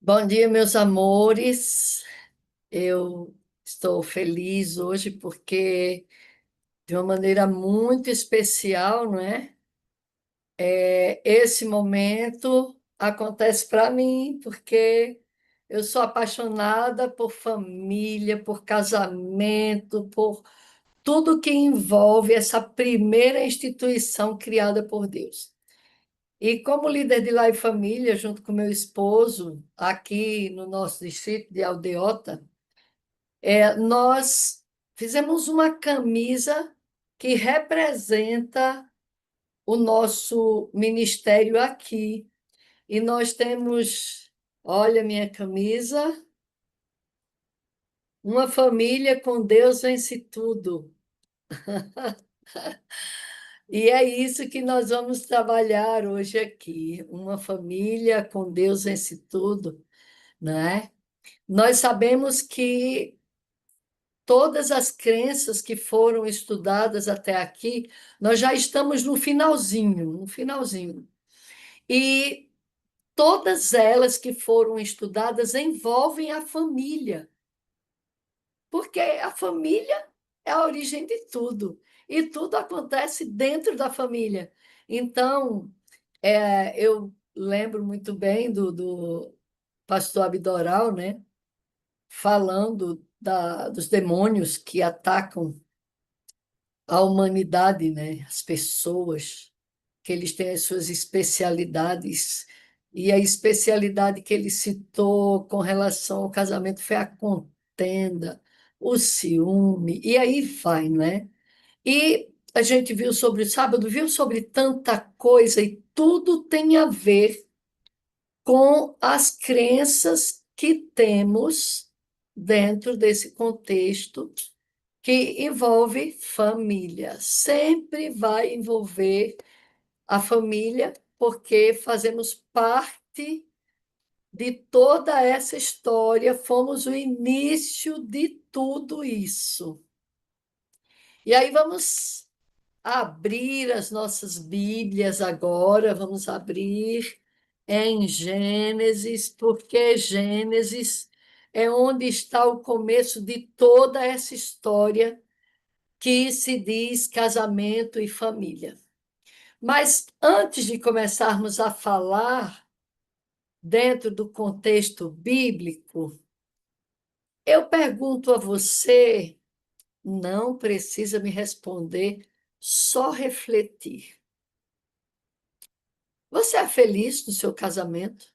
Bom dia, meus amores. Eu estou feliz hoje porque, de uma maneira muito especial, não é? Esse momento acontece para mim porque eu sou apaixonada por família, por casamento, por tudo que envolve essa primeira instituição criada por Deus. E como líder de Lar e Família, junto com meu esposo, aqui no nosso distrito de Aldeota, nós fizemos uma camisa que representa o nosso ministério aqui. E nós temos, olha minha camisa, uma família com Deus vence tudo. E é isso que nós vamos trabalhar hoje aqui, uma família com Deus vence tudo, né? Nós sabemos que todas as crenças que foram estudadas até aqui, nós já estamos no finalzinho, no finalzinho. E todas elas que foram estudadas envolvem a família, porque a família é a origem de tudo, e tudo acontece dentro da família. Então, eu lembro muito bem do pastor Abdoral, né, falando dos demônios que atacam a humanidade, né? As pessoas, que eles têm as suas especialidades. E a especialidade que ele citou com relação ao casamento foi a contenda, o ciúme, e aí vai, né? E a gente viu sobre o sábado, viu sobre tanta coisa, e tudo tem a ver com as crenças que temos dentro desse contexto que envolve família. Sempre vai envolver a família, porque fazemos parte de toda essa história, fomos o início de tudo isso. E aí vamos abrir as nossas Bíblias agora, vamos abrir em Gênesis, porque Gênesis é onde está o começo de toda essa história que se diz casamento e família. Mas antes de começarmos a falar dentro do contexto bíblico, eu pergunto a você, não precisa me responder, só refletir. Você é feliz no seu casamento?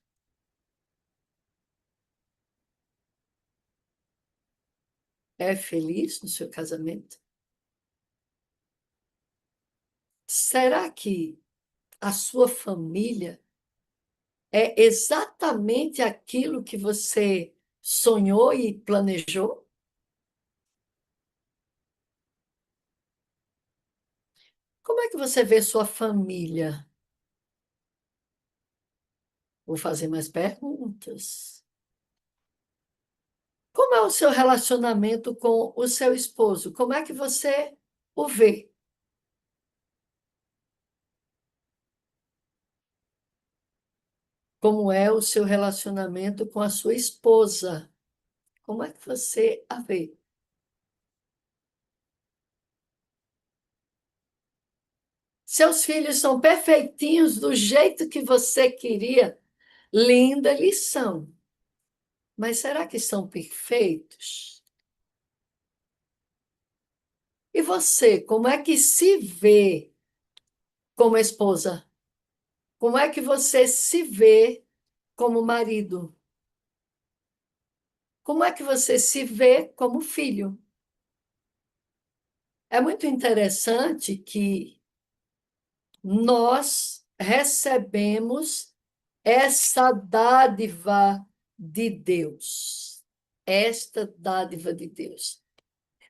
É feliz no seu casamento? Será que a sua família é exatamente aquilo que você sonhou e planejou? Como é que você vê sua família? Vou fazer mais perguntas. Como é o seu relacionamento com o seu esposo? Como é que você o vê? Como é o seu relacionamento com a sua esposa? Como é que você a vê? Seus filhos são perfeitinhos do jeito que você queria? Linda eles são. Mas será que são perfeitos? E você, como é que se vê como esposa? Como é que você se vê como marido? Como é que você se vê como filho? É muito interessante que nós recebemos essa dádiva de Deus. Esta dádiva de Deus.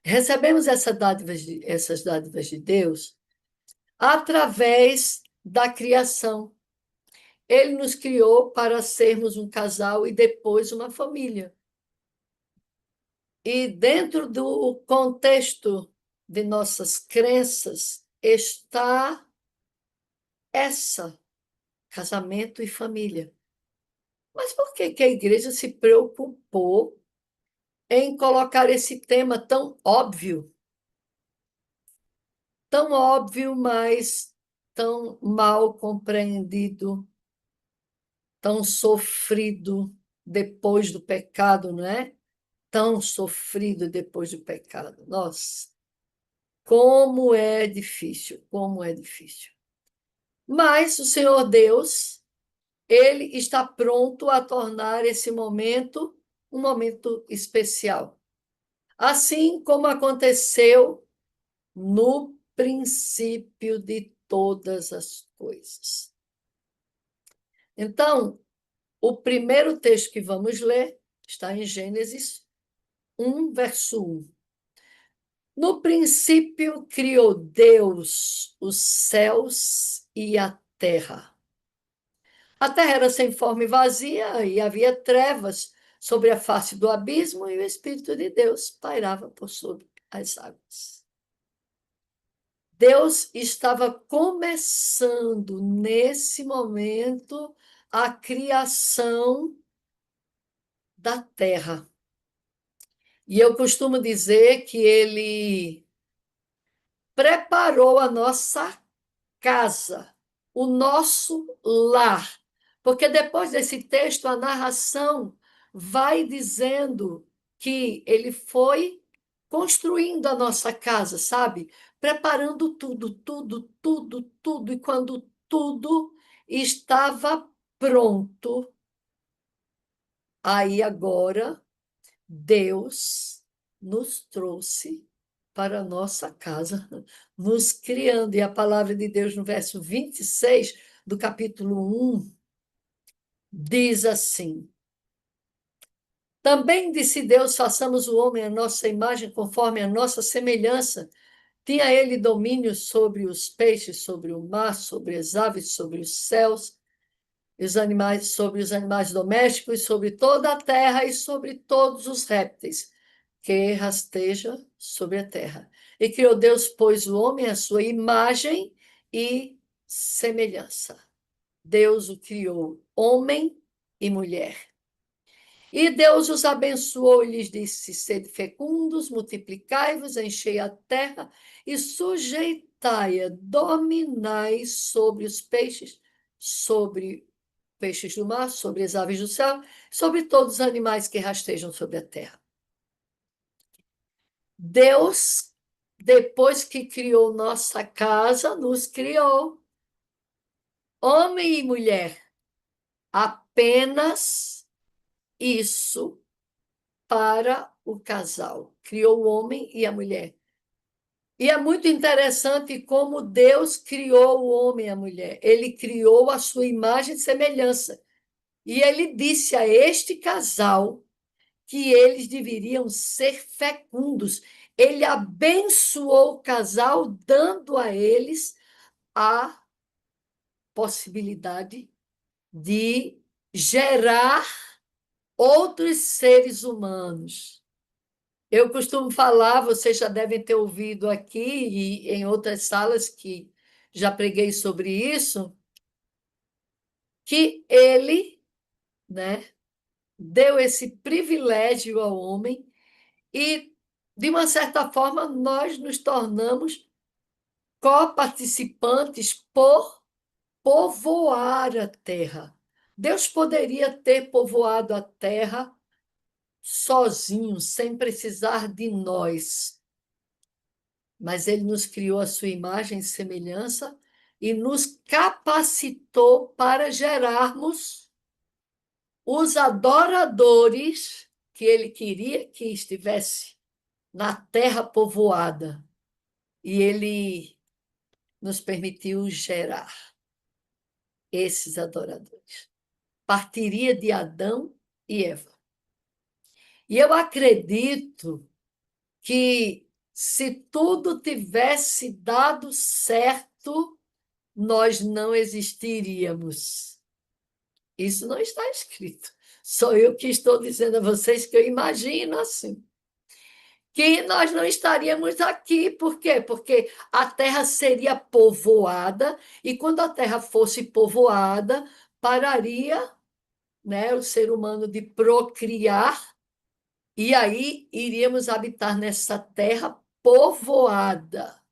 Recebemos essas dádivas de Deus através da criação. Ele nos criou para sermos um casal e depois uma família. E dentro do contexto de nossas crenças está essa, casamento e família. Mas por que que a igreja se preocupou em colocar esse tema tão óbvio, mas tão mal compreendido, tão sofrido depois do pecado, não é? Tão sofrido depois do pecado. Nossa, como é difícil, como é difícil. Mas o Senhor Deus, ele está pronto a tornar esse momento um momento especial. Assim como aconteceu no princípio de todas as coisas. Então, o primeiro texto que vamos ler está em Gênesis 1, verso 1. No princípio criou Deus os céus e a terra. A terra era sem forma e vazia, e havia trevas sobre a face do abismo, e o Espírito de Deus pairava por sobre as águas. Deus estava começando, nesse momento, a criação da terra. E eu costumo dizer que ele preparou a nossa casa, o nosso lar. Porque depois desse texto, a narração vai dizendo que ele foi construindo a nossa casa, sabe? Preparando tudo, tudo, tudo, tudo. E quando tudo estava pronto, aí agora Deus nos trouxe para a nossa casa, nos criando. E a palavra de Deus, no verso 26 do capítulo 1, diz assim: Também disse Deus: façamos o homem à nossa imagem, conforme a nossa semelhança. Tinha ele domínio sobre os peixes, sobre o mar, sobre as aves, sobre os céus, os animais, sobre os animais domésticos, sobre toda a terra e sobre todos os répteis que rasteja sobre a terra. E criou Deus, pois, o homem à sua imagem e semelhança. Deus o criou, homem e mulher. E Deus os abençoou e lhes disse: sede fecundos, multiplicai-vos, enchei a terra e sujeitai-a, dominai sobre os peixes, sobre peixes do mar, sobre as aves do céu, sobre todos os animais que rastejam sobre a terra. Deus, depois que criou nossa casa, nos criou homem e mulher. Apenas isso para o casal. Criou o homem e a mulher. E é muito interessante como Deus criou o homem e a mulher. Ele criou a sua imagem e semelhança. E ele disse a este casal que eles deveriam ser fecundos. Ele abençoou o casal, dando a eles a possibilidade de gerar outros seres humanos. Eu costumo falar, vocês já devem ter ouvido aqui e em outras salas que já preguei sobre isso, que ele, né, deu esse privilégio ao homem e, de uma certa forma, nós nos tornamos coparticipantes por povoar a terra. Deus poderia ter povoado a terra sozinho, sem precisar de nós, mas ele nos criou a sua imagem e semelhança e nos capacitou para gerarmos os adoradores que ele queria que estivesse na terra povoada. E ele nos permitiu gerar esses adoradores. Partiria de Adão e Eva. E eu acredito que, se tudo tivesse dado certo, nós não existiríamos. Isso não está escrito. Sou eu que estou dizendo a vocês que eu imagino assim. Que nós não estaríamos aqui. Por quê? Porque a terra seria povoada, e quando a terra fosse povoada, pararia né, o ser humano de procriar, e aí iríamos habitar nessa terra povoada.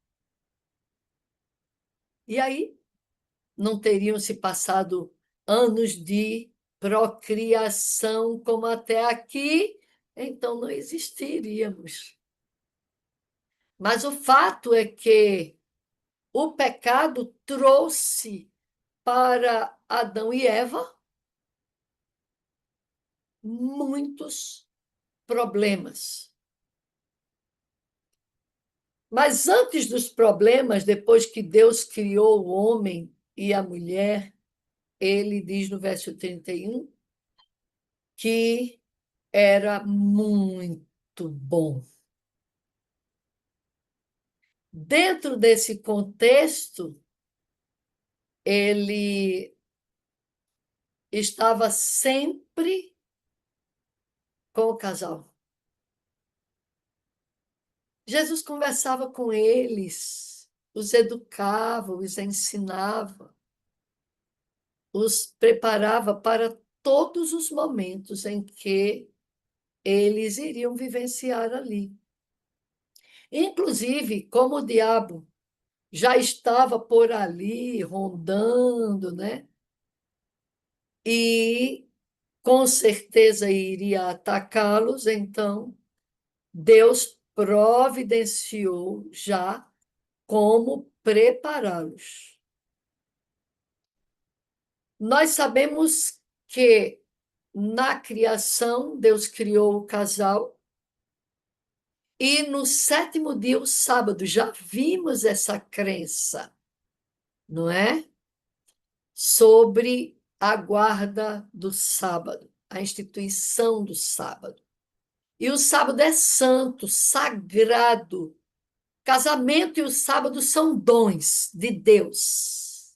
E aí não teriam se passado anos de procriação como até aqui, então não existiríamos. Mas o fato é que o pecado trouxe para Adão e Eva muitos problemas. Mas antes dos problemas, depois que Deus criou o homem e a mulher, ele diz no verso 31 que era muito bom. Dentro desse contexto, ele estava sempre com o casal. Jesus conversava com eles, os educava, os ensinava, os preparava para todos os momentos em que eles iriam vivenciar ali. Inclusive, como o diabo já estava por ali, rondando, né? E com certeza iria atacá-los, então Deus providenciou já como prepará-los. Nós sabemos que na criação Deus criou o casal e no sétimo dia, o sábado, já vimos essa crença, não é? Sobre a guarda do sábado, a instituição do sábado. E o sábado é santo, sagrado. Casamento e o sábado são dons de Deus.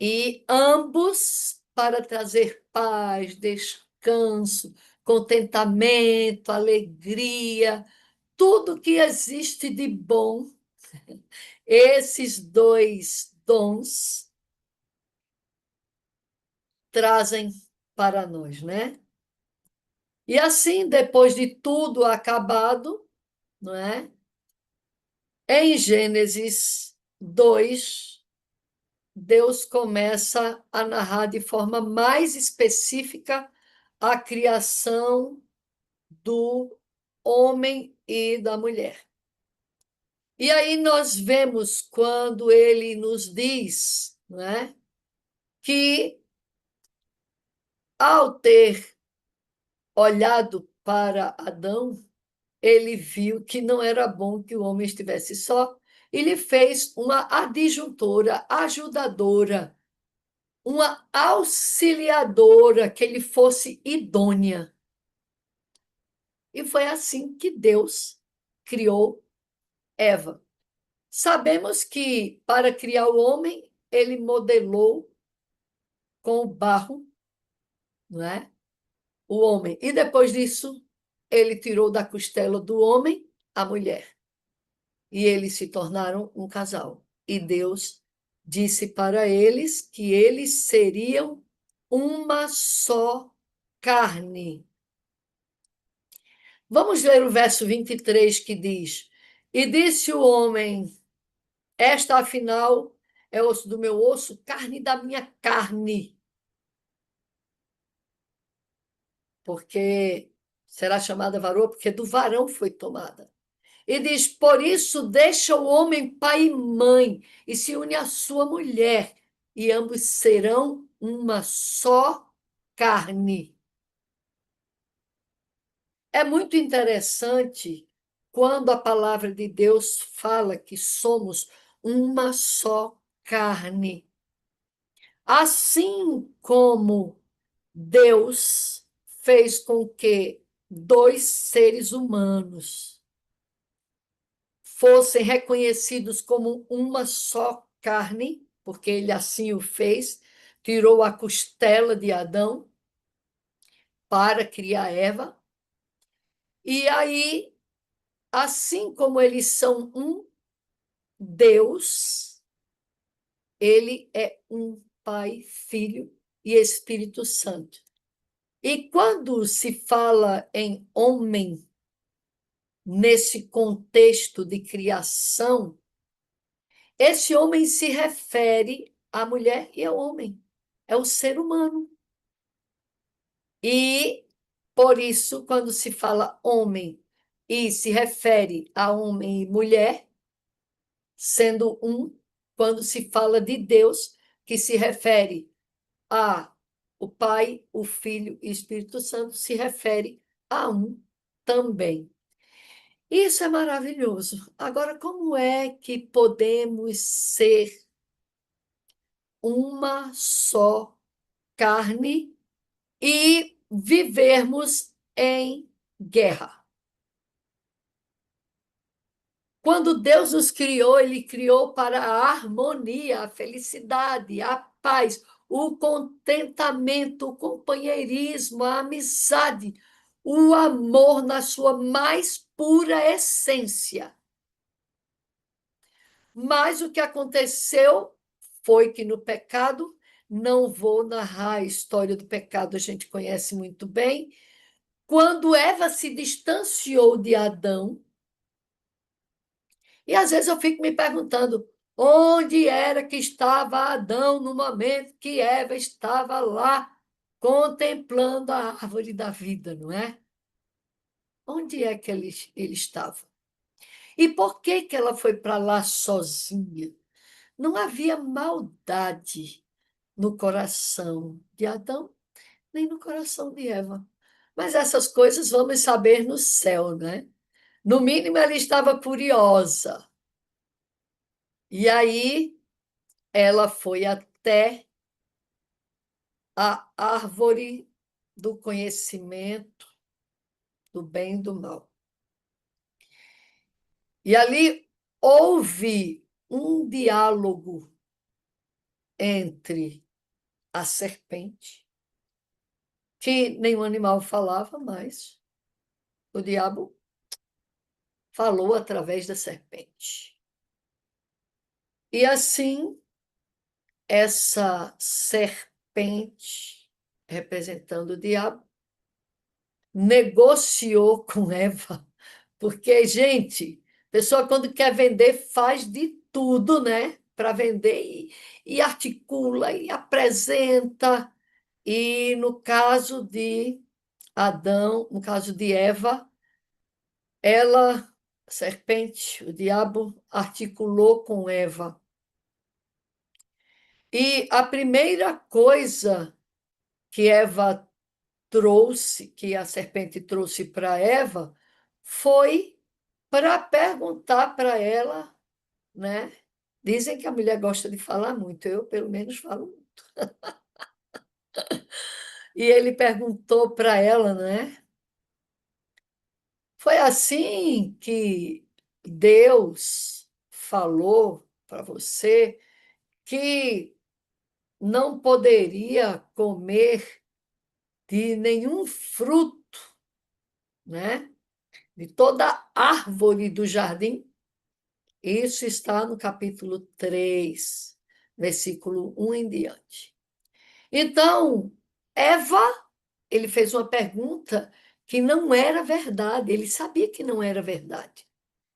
E ambos para trazer paz, descanso, contentamento, alegria, tudo que existe de bom, esses dois dons trazem para nós, né? E assim, depois de tudo acabado, não é? Em Gênesis 2, Deus começa a narrar de forma mais específica a criação do homem e da mulher. E aí nós vemos quando ele nos diz, não é, que ao ter olhado para Adão, ele viu que não era bom que o homem estivesse só, e lhe fez uma adjuntora, ajudadora, uma auxiliadora que lhe fosse idônea. E foi assim que Deus criou Eva. Sabemos que para criar o homem, ele modelou com o barro, não é? O homem. E depois disso, ele tirou da costela do homem a mulher. E eles se tornaram um casal. E Deus disse para eles que eles seriam uma só carne. Vamos ler o verso 23 que diz: E disse o homem: Esta, afinal, é osso do meu osso, carne da minha carne. Porque será chamada varoa, porque do varão foi tomada. E diz: Por isso, deixa o homem pai e mãe, e se une à sua mulher, e ambos serão uma só carne. É muito interessante quando a palavra de Deus fala que somos uma só carne. Assim como Deus fez com que dois seres humanos fossem reconhecidos como uma só carne, porque ele assim o fez, tirou a costela de Adão para criar Eva. E aí, assim como eles são um Deus, ele é um Pai, Filho e Espírito Santo. E quando se fala em homem, nesse contexto de criação, esse homem se refere à mulher e ao homem. É o ser humano. E, por isso, quando se fala homem e se refere a homem e mulher, sendo um, quando se fala de Deus, que se refere a o Pai, o Filho e o Espírito Santo, se refere a um também. Isso é maravilhoso. Agora, como é que podemos ser uma só carne e vivermos em guerra? Quando Deus nos criou, Ele criou para a harmonia, a felicidade, a paz, o contentamento, o companheirismo, a amizade, o amor na sua mais pura essência. Mas o que aconteceu foi que no pecado, não vou narrar a história do pecado, a gente conhece muito bem. Quando Eva se distanciou de Adão, e às vezes eu fico me perguntando, onde era que estava Adão no momento que Eva estava lá contemplando a árvore da vida, não é? Onde é que ele estava? E por que que ela foi para lá sozinha? Não havia maldade no coração de Adão, nem no coração de Eva. Mas essas coisas vamos saber no céu, né? No mínimo, ela estava curiosa. E aí, ela foi até a árvore do conhecimento do bem e do mal. E ali houve um diálogo entre a serpente, que nenhum animal falava, mas o diabo falou através da serpente. E assim, essa serpente, representando o diabo, negociou com Eva. Porque, gente, a pessoa quando quer vender faz de tudo, né? Para vender e articula e apresenta. E no caso de Adão, no caso de Eva, ela, a serpente, o diabo, articulou com Eva. E a primeira coisa que Eva trouxe, que a serpente trouxe para Eva, foi para perguntar para ela, né? Dizem que a mulher gosta de falar muito, eu pelo menos falo muito. E ele perguntou para ela, né? Foi assim que Deus falou para você que não poderia comer de nenhum fruto, né? De toda árvore do jardim. Isso está no capítulo 3, versículo 1 em diante. Então, Eva, ele fez uma pergunta que não era verdade, ele sabia que não era verdade,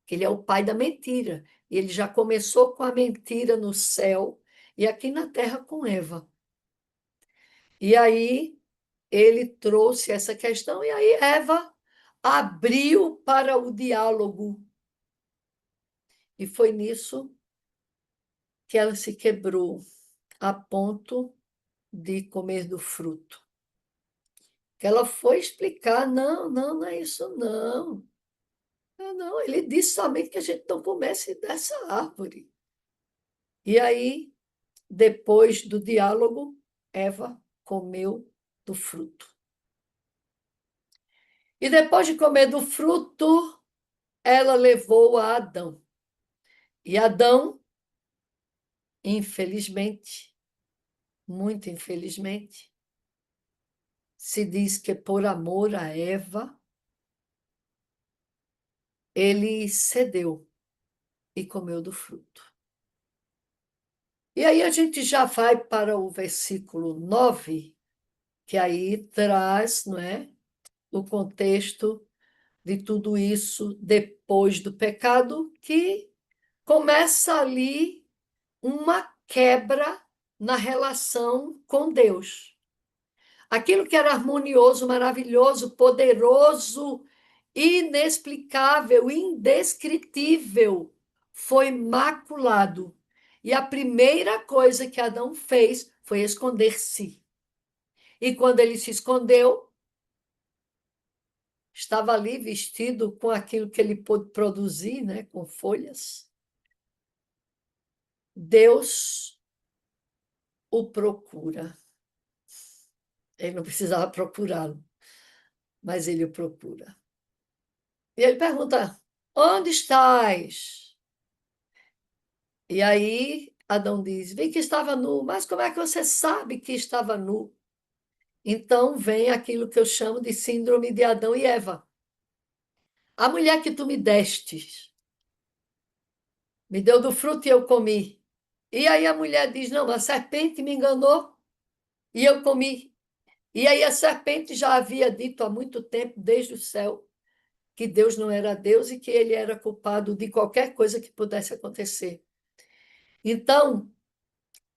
que ele é o pai da mentira. E ele já começou com a mentira no céu e aqui na terra com Eva. E aí ele trouxe essa questão, e aí Eva abriu para o diálogo. E foi nisso que ela se quebrou, a ponto de comer do fruto. Que ela foi explicar, não, não, não é isso, não. Não, não, ele disse somente que a gente não comece dessa árvore. E aí, depois do diálogo, Eva comeu do fruto. E depois de comer do fruto, ela levou a Adão. E Adão, infelizmente, muito infelizmente, se diz que por amor a Eva, ele cedeu e comeu do fruto. E aí a gente já vai para o versículo 9, que aí traz, não é, o contexto de tudo isso depois do pecado, que começa ali uma quebra na relação com Deus. Aquilo que era harmonioso, maravilhoso, poderoso, inexplicável, indescritível, foi maculado. E a primeira coisa que Adão fez foi esconder-se. E quando ele se escondeu, estava ali vestido com aquilo que ele pôde produzir, né, com folhas. Deus o procura. Ele não precisava procurá-lo, mas ele o procura. E ele pergunta: onde estás? E aí Adão diz: vi que estava nu, mas como é que você sabe que estava nu? Então vem aquilo que eu chamo de síndrome de Adão e Eva. A mulher que tu me destes, me deu do fruto e eu comi. E aí a mulher diz: não, a serpente me enganou e eu comi. E aí a serpente já havia dito há muito tempo, desde o céu, que Deus não era Deus e que ele era culpado de qualquer coisa que pudesse acontecer. Então,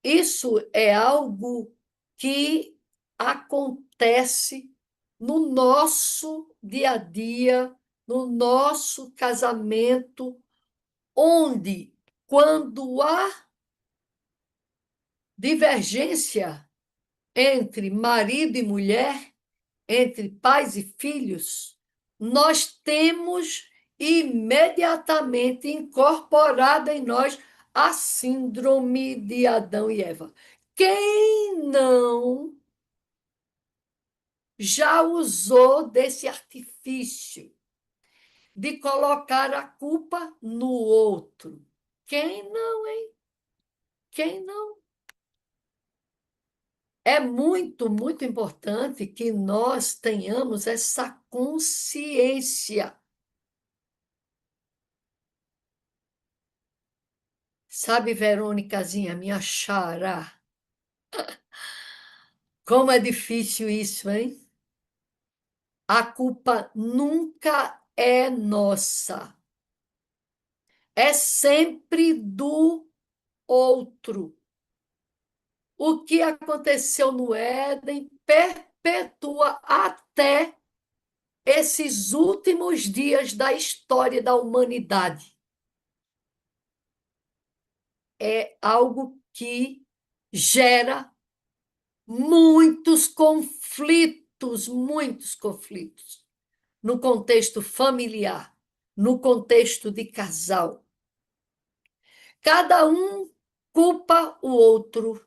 isso é algo que acontece no nosso dia a dia, no nosso casamento, onde, quando há divergência entre marido e mulher, entre pais e filhos, nós temos imediatamente incorporada em nós a síndrome de Adão e Eva. Quem não já usou desse artifício de colocar a culpa no outro? Quem não, hein? Quem não? É muito, muito importante que nós tenhamos essa consciência. Sabe, Verônicazinha, minha xará, como é difícil isso, hein? A culpa nunca é nossa. É sempre do outro. O que aconteceu no Éden perpetua até esses últimos dias da história da humanidade. É algo que gera muitos conflitos no contexto familiar, no contexto de casal. Cada um culpa o outro.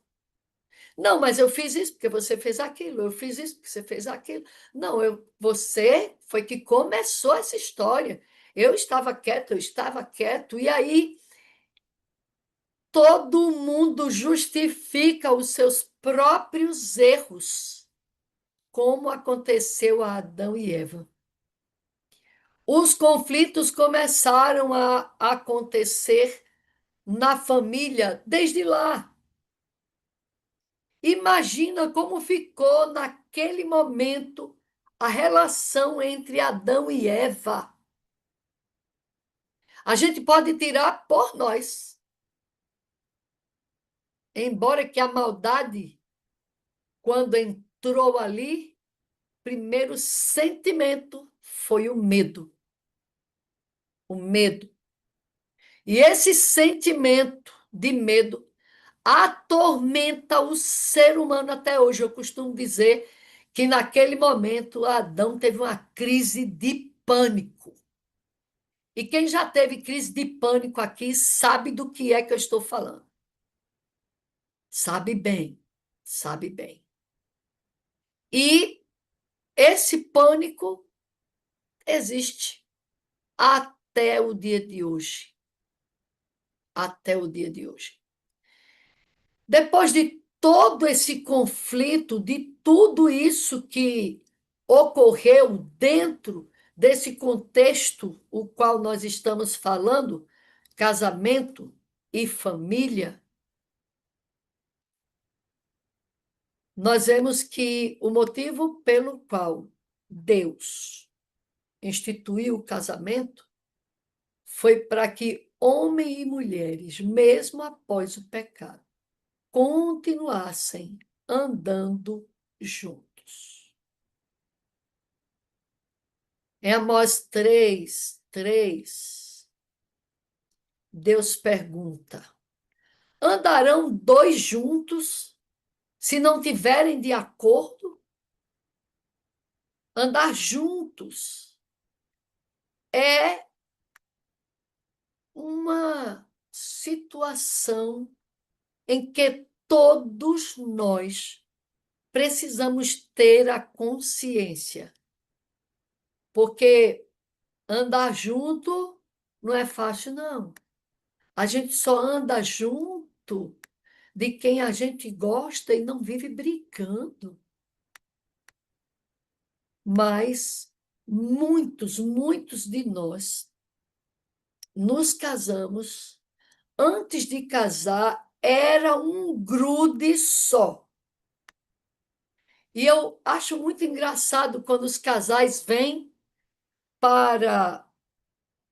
Não, mas eu fiz isso porque você fez aquilo, eu fiz isso porque você fez aquilo. Não, você foi que começou essa história. Eu estava quieto, e aí todo mundo justifica os seus próprios erros, como aconteceu a Adão e Eva. Os conflitos começaram a acontecer na família desde lá. Imagina como ficou naquele momento a relação entre Adão e Eva. A gente pode tirar por nós, embora que a maldade, quando entrou ali, primeiro sentimento foi o medo. O medo. E esse sentimento de medo atormenta o ser humano até hoje. Eu costumo dizer que naquele momento Adão teve uma crise de pânico. E quem já teve crise de pânico aqui sabe do que é que eu estou falando. Sabe bem, sabe bem. E esse pânico existe até o dia de hoje. Até o dia de hoje. Depois de todo esse conflito, de tudo isso que ocorreu dentro desse contexto o qual nós estamos falando, casamento e família, nós vemos que o motivo pelo qual Deus instituiu o casamento foi para que homem e mulheres, mesmo após o pecado, continuassem andando juntos. Em Amós 3, Deus pergunta: andarão dois juntos se não tiverem de acordo? Andar juntos é uma situação em que todos nós precisamos ter a consciência, porque andar junto não é fácil, não. A gente só anda junto de quem a gente gosta e não vive brigando. Mas muitos de nós nos casamos. Antes de casar, era um grude só. E eu acho muito engraçado quando os casais vêm para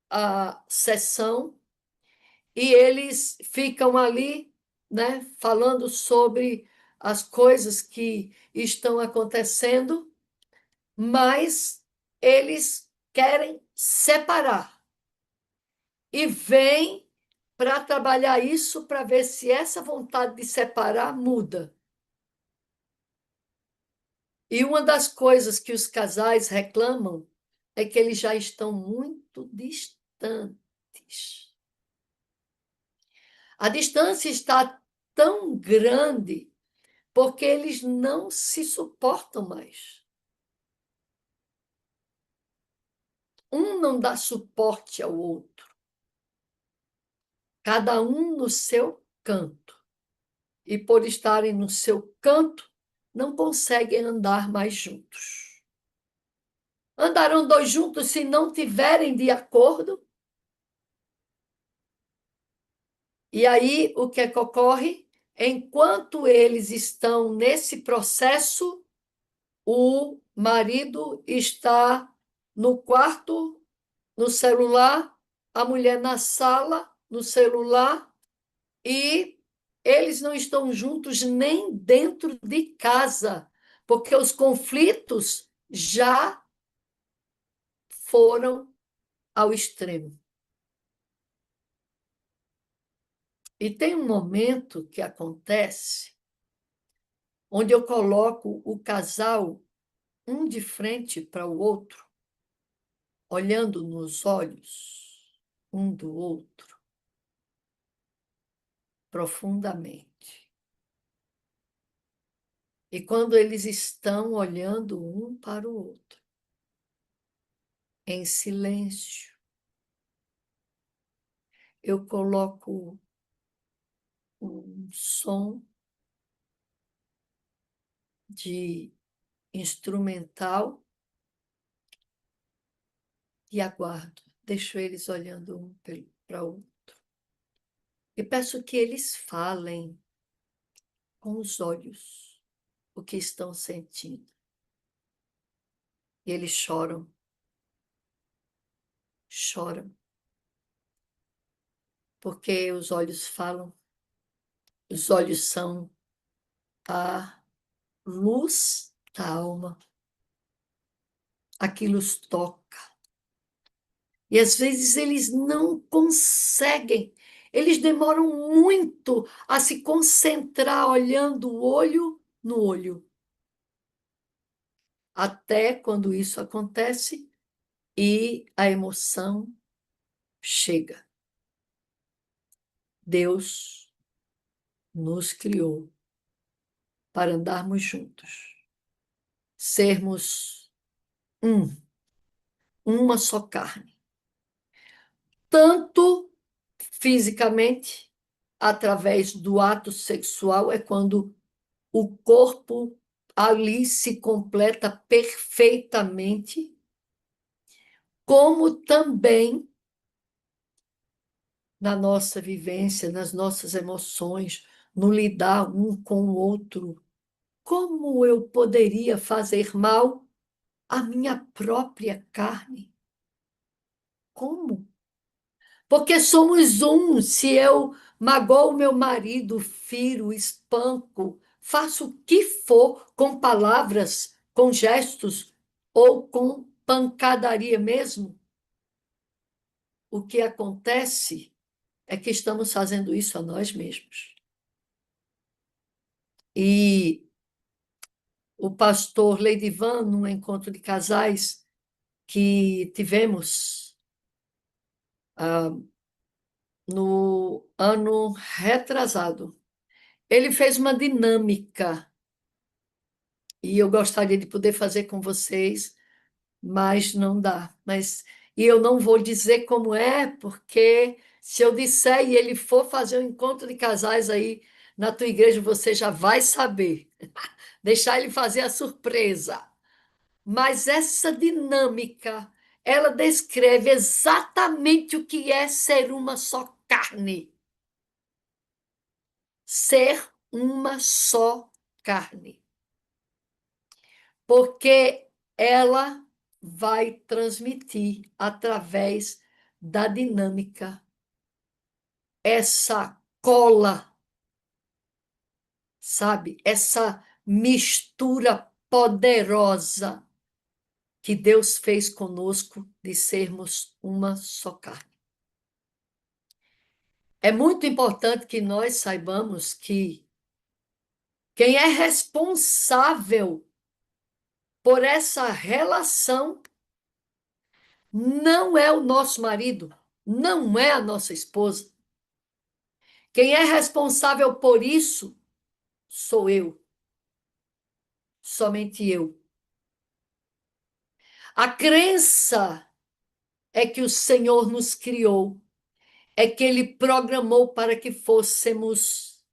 a sessão e eles ficam ali, né, falando sobre as coisas que estão acontecendo, mas eles querem separar. E vêm para trabalhar isso, para ver se essa vontade de separar muda. E uma das coisas que os casais reclamam é que eles já estão muito distantes. A distância está tão grande porque eles não se suportam mais. Um não dá suporte ao outro. Cada um no seu canto. E por estarem no seu canto, não conseguem andar mais juntos. Andarão dois juntos se não tiverem de acordo? E aí, o que é que ocorre? Enquanto eles estão nesse processo, o marido está no quarto, no celular, a mulher na sala, no celular, e eles não estão juntos nem dentro de casa, porque os conflitos já foram ao extremo. E tem um momento que acontece onde eu coloco o casal um de frente para o outro, olhando nos olhos um do outro profundamente. E quando eles estão olhando um para o outro, em silêncio, eu coloco um som de instrumental e aguardo, deixo eles olhando um para o outro. E peço que eles falem com os olhos o que estão sentindo. E eles choram, porque os olhos falam, os olhos são a luz da alma, aquilo os toca. E às vezes eles não conseguem, eles demoram muito a se concentrar olhando o olho no olho. Até quando isso acontece e a emoção chega. Deus nos criou para andarmos juntos, sermos uma só carne. Tanto fisicamente, através do ato sexual, é quando o corpo ali se completa perfeitamente, como também na nossa vivência, nas nossas emoções, no lidar um com o outro. como eu poderia fazer mal à minha própria carne? Como? Porque somos um. Se eu magoo meu marido, firo, espanco, faço o que for com palavras, com gestos ou com pancadaria mesmo, o que acontece é que estamos fazendo isso a nós mesmos. E o pastor Leidivan, num encontro de casais que tivemos no ano retrasado, ele fez uma dinâmica e eu gostaria de poder fazer com vocês, mas não dá. E eu não vou dizer como é, porque se eu disser e ele for fazer um encontro de casais aí na tua igreja, você já vai saber. Deixar ele fazer a surpresa. Mas essa dinâmica, ela descreve exatamente o que é ser uma só carne. Ser uma só carne. Porque ela vai transmitir através da dinâmica essa cola, sabe? Essa mistura poderosa que Deus fez conosco de sermos uma só carne. É muito importante que nós saibamos que quem é responsável por essa relação não é o nosso marido, não é a nossa esposa. Quem é responsável por isso sou eu, somente eu. A crença é que o Senhor nos criou, é que Ele programou para que fôssemos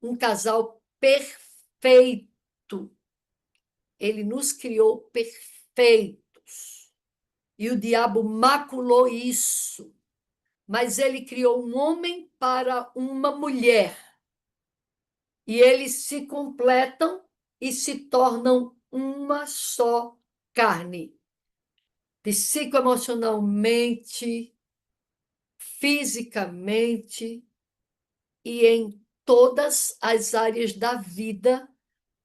um casal perfeito. Ele nos criou perfeitos. E o diabo maculou isso. Mas ele criou um homem para uma mulher. E eles se completam e se tornam uma só carne. Psicoemocionalmente, fisicamente e em todas as áreas da vida,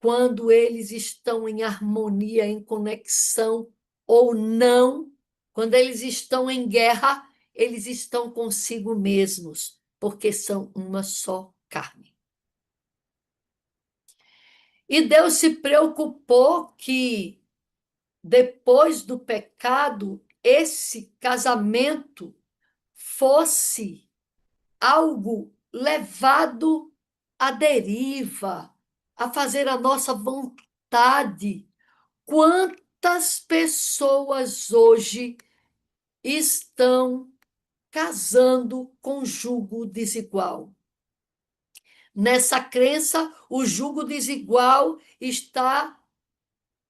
quando eles estão em harmonia, em conexão ou não, quando eles estão em guerra, eles estão consigo mesmos, porque são uma só carne. E Deus se preocupou que, depois do pecado, esse casamento fosse algo levado à deriva, a fazer a nossa vontade. Quantas pessoas hoje estão casando com jugo desigual? Nessa crença, o jugo desigual está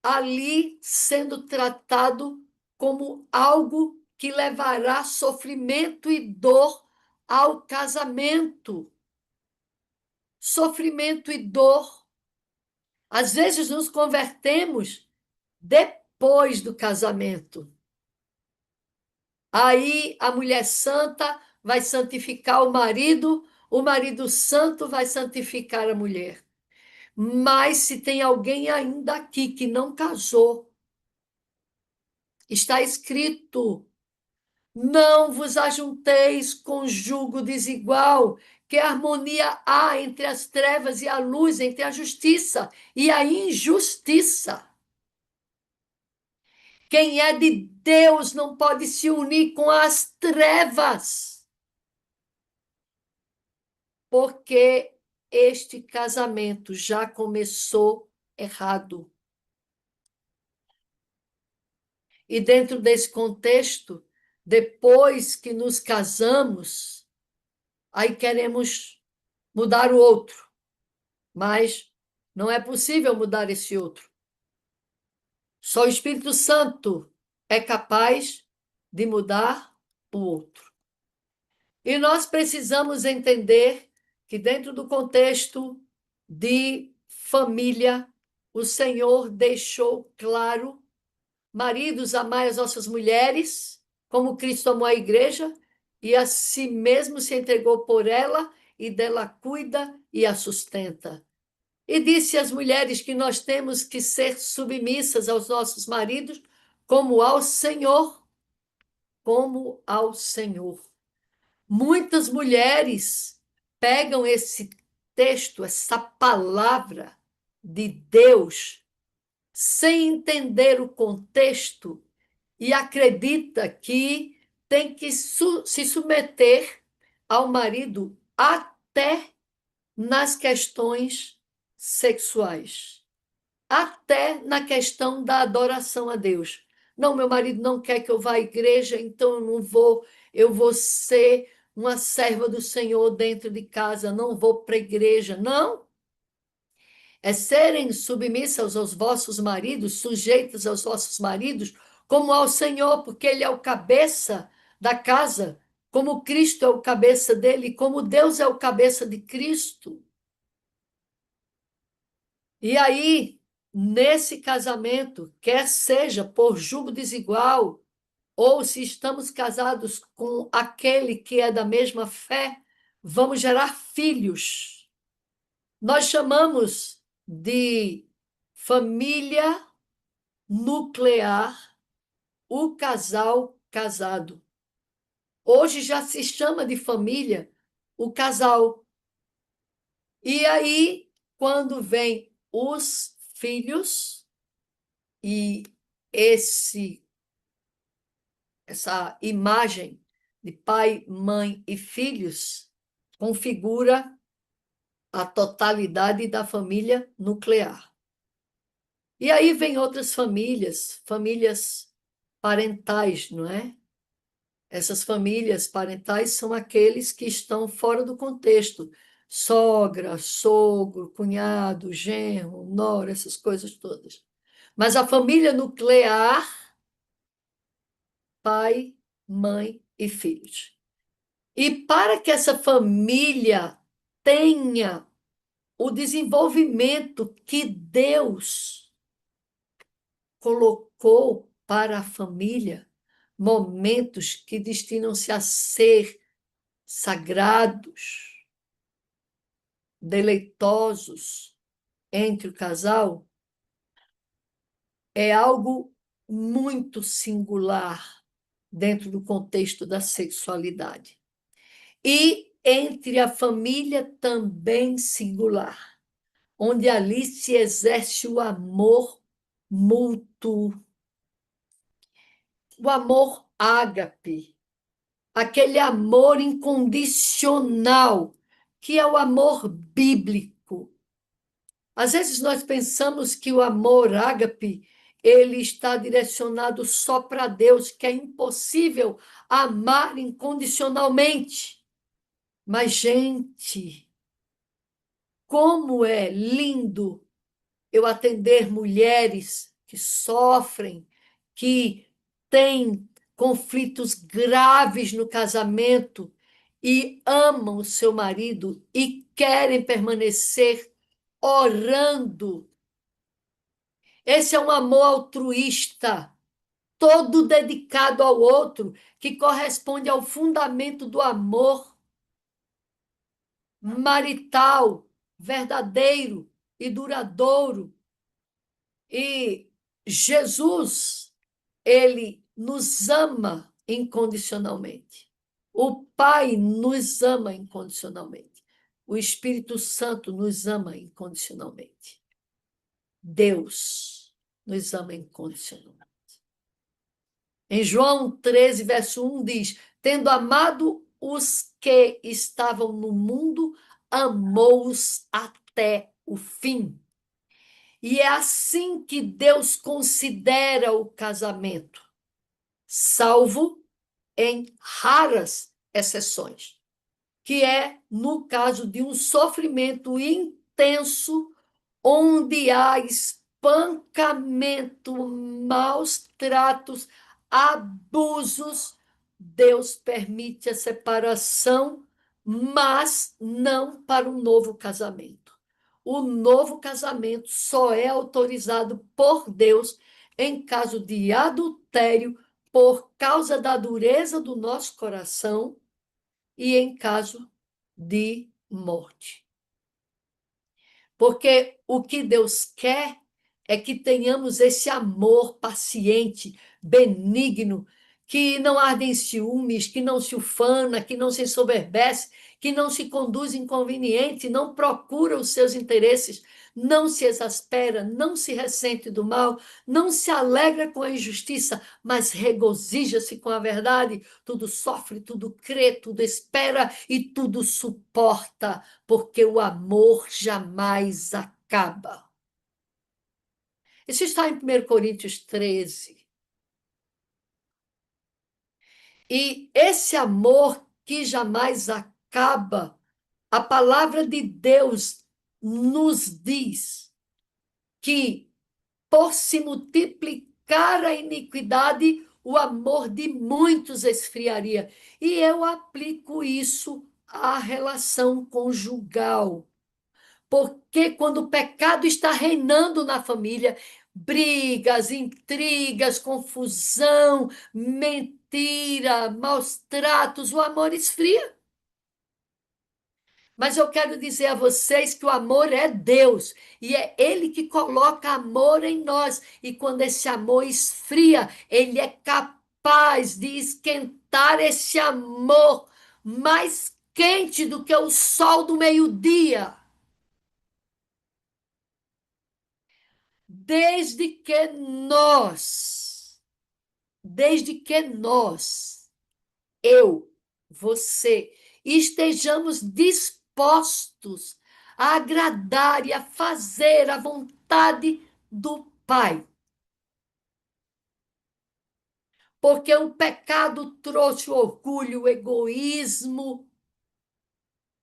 ali sendo tratado como algo que levará sofrimento e dor ao casamento. Sofrimento e dor. Às vezes nos convertemos depois do casamento. Aí a mulher santa vai santificar o marido santo vai santificar a mulher. Mas se tem alguém ainda aqui que não casou, está escrito: não vos ajunteis com jugo desigual, que harmonia há entre as trevas e a luz, entre a justiça e a injustiça. Quem é de Deus não pode se unir com as trevas, porque este casamento já começou errado. E dentro desse contexto, depois que nos casamos, aí queremos mudar o outro, mas não é possível mudar esse outro. Só o Espírito Santo é capaz de mudar o outro. E nós precisamos entender que, dentro do contexto de família, o Senhor deixou claro: maridos, amai as vossas mulheres, como Cristo amou a igreja, e a si mesmo se entregou por ela, e dela cuida e a sustenta. E disse às mulheres que nós temos que ser submissas aos nossos maridos, como ao Senhor, como ao Senhor. Muitas mulheres pegam esse texto, essa palavra de Deus, sem entender o contexto e acredita que tem que se submeter ao marido até nas questões sexuais, até na questão da adoração a Deus. Não, meu marido não quer que eu vá à igreja, então eu não vou, eu vou ser uma serva do Senhor dentro de casa, não vou para a igreja. Não, é serem submissas aos vossos maridos, sujeitas aos vossos maridos, como ao Senhor, porque Ele é o cabeça da casa, como Cristo é o cabeça dele, como Deus é o cabeça de Cristo. E aí, nesse casamento, quer seja por jugo desigual, ou se estamos casados com aquele que é da mesma fé, vamos gerar filhos. Nós chamamos de família nuclear o casal casado. Hoje já se chama de família o casal. E aí, quando vem os filhos, e esse essa imagem de pai, mãe e filhos configura a totalidade da família nuclear. E aí vem outras famílias, famílias parentais, não é? Essas famílias parentais são aqueles que estão fora do contexto. Sogra, sogro, cunhado, genro, nora, essas coisas todas. Mas a família nuclear, pai, mãe e filhos. E para que essa família tenha o desenvolvimento que Deus colocou para a família, momentos que destinam-se a ser sagrados, deleitosos entre o casal, é algo muito singular dentro do contexto da sexualidade. E entre a família também singular, onde ali se exerce o amor mútuo, o amor ágape, aquele amor incondicional, que é o amor bíblico. Às vezes nós pensamos que o amor ágape ele está direcionado só para Deus, que é impossível amar incondicionalmente. Mas, gente, como é lindo eu atender mulheres que sofrem, que têm conflitos graves no casamento e amam o seu marido e querem permanecer orando. Esse é um amor altruísta, todo dedicado ao outro, que corresponde ao fundamento do amor marital, verdadeiro e duradouro. E Jesus, ele nos ama incondicionalmente. O Pai nos ama incondicionalmente. O Espírito Santo nos ama incondicionalmente. Deus nos ama incondicionalmente. Em João 13, verso 1 diz: tendo amado os que estavam no mundo, amou-os até o fim. E é assim que Deus considera o casamento, salvo em raras exceções, que é no caso de um sofrimento intenso, onde há espancamento, maus tratos, abusos. Deus permite a separação, mas não para um novo casamento. o novo casamento só é autorizado por Deus em caso de adultério por causa da dureza do nosso coração e em caso de morte. Porque o que Deus quer é que tenhamos esse amor paciente, benigno, que não arde em ciúmes, que não se ufana, que não se ensoberbece, que não se conduz inconveniente, não procura os seus interesses, não se exaspera, não se ressente do mal, não se alegra com a injustiça, mas regozija-se com a verdade. Tudo sofre, tudo crê, tudo espera e tudo suporta, porque o amor jamais acaba. Isso está em 1 Coríntios 13. E esse amor que jamais acaba, a palavra de Deus nos diz que, por se multiplicar a iniquidade, o amor de muitos esfriaria. E eu aplico isso à relação conjugal. Porque quando o pecado está reinando na família, brigas, intrigas, confusão, mentira, maus tratos, o amor esfria. Mas eu quero dizer a vocês que o amor é Deus e é Ele que coloca amor em nós. E quando esse amor esfria, Ele é capaz de esquentar esse amor mais quente do que o sol do meio-dia. Desde que nós, eu, você, estejamos dispostos a agradar e a fazer a vontade do Pai. Porque o pecado trouxe o orgulho, o egoísmo,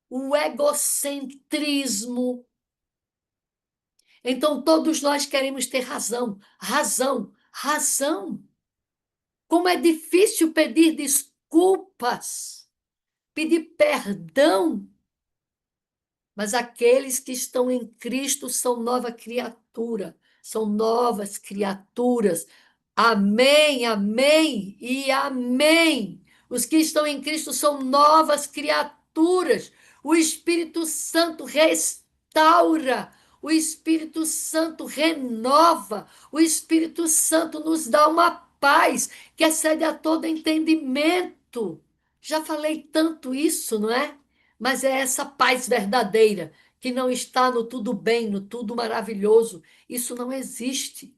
o egocentrismo. Então, todos nós queremos ter razão, razão, razão. Como é difícil pedir desculpas, pedir perdão, mas aqueles que estão em Cristo são nova criatura, são novas criaturas. Amém, amém e amém. Os que estão em Cristo são novas criaturas. O Espírito Santo restaura, o Espírito Santo renova, o Espírito Santo nos dá uma paz que excede a todo entendimento. Já falei tanto isso, não é? Mas é essa paz verdadeira, que não está no tudo bem, no tudo maravilhoso. Isso não existe.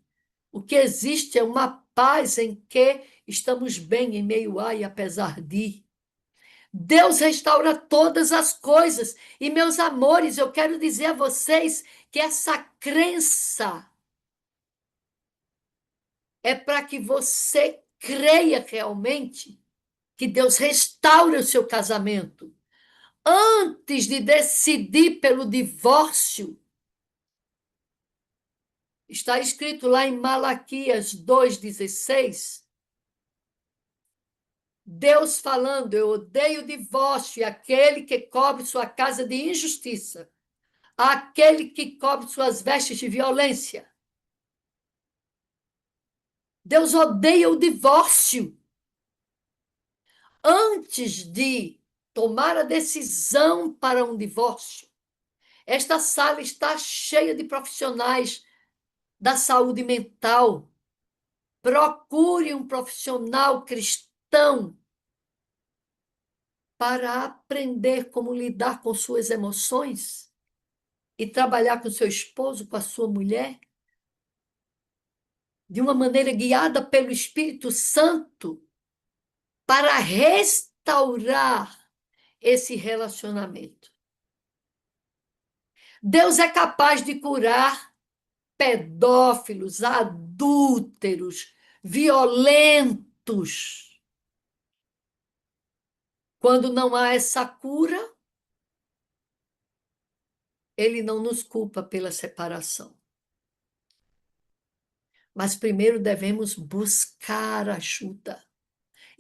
O que existe é uma paz em que estamos bem em meio a e apesar de. Deus restaura todas as coisas. E, meus amores, eu quero dizer a vocês que essa crença é para que você creia realmente que Deus restaura o seu casamento. Antes de decidir pelo divórcio, está escrito lá em Malaquias 2,16, Deus falando: eu odeio o divórcio e aquele que cobre sua casa de injustiça, aquele que cobre suas vestes de violência. Deus odeia o divórcio. Antes de tomar a decisão para um divórcio, esta sala está cheia de profissionais da saúde mental. Procure um profissional cristão para aprender como lidar com suas emoções e trabalhar com seu esposo, com a sua mulher, de uma maneira guiada pelo Espírito Santo para restaurar esse relacionamento. Deus é capaz de curar pedófilos, adúlteros, violentos. Quando não há essa cura, Ele não nos culpa pela separação. Mas primeiro devemos buscar ajuda.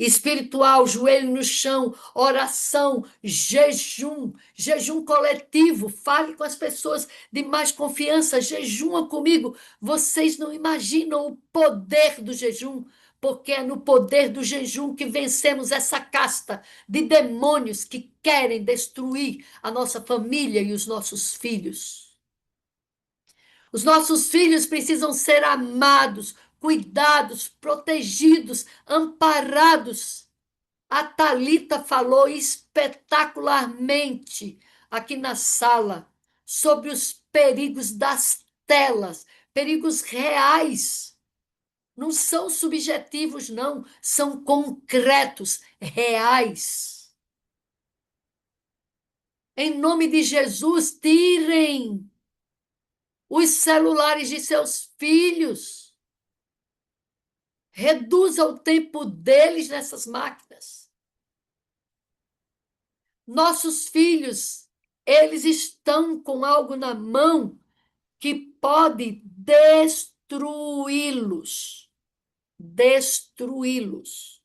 espiritual, joelho no chão, oração, jejum, jejum coletivo. Fale com as pessoas de mais confiança, jejuma comigo. Vocês não imaginam o poder do jejum, porque é no poder do jejum que vencemos essa casta de demônios que querem destruir a nossa família e os nossos filhos. Os nossos filhos precisam ser amados, cuidados, protegidos, amparados. A Thalita falou espetacularmente aqui na sala sobre os perigos das telas, perigos reais. Não são subjetivos, não, são concretos, reais. Em nome de Jesus, tirem os celulares de seus filhos. Reduza o tempo deles nessas máquinas. Nossos filhos, eles estão com algo na mão que pode destruí-los. Destruí-los.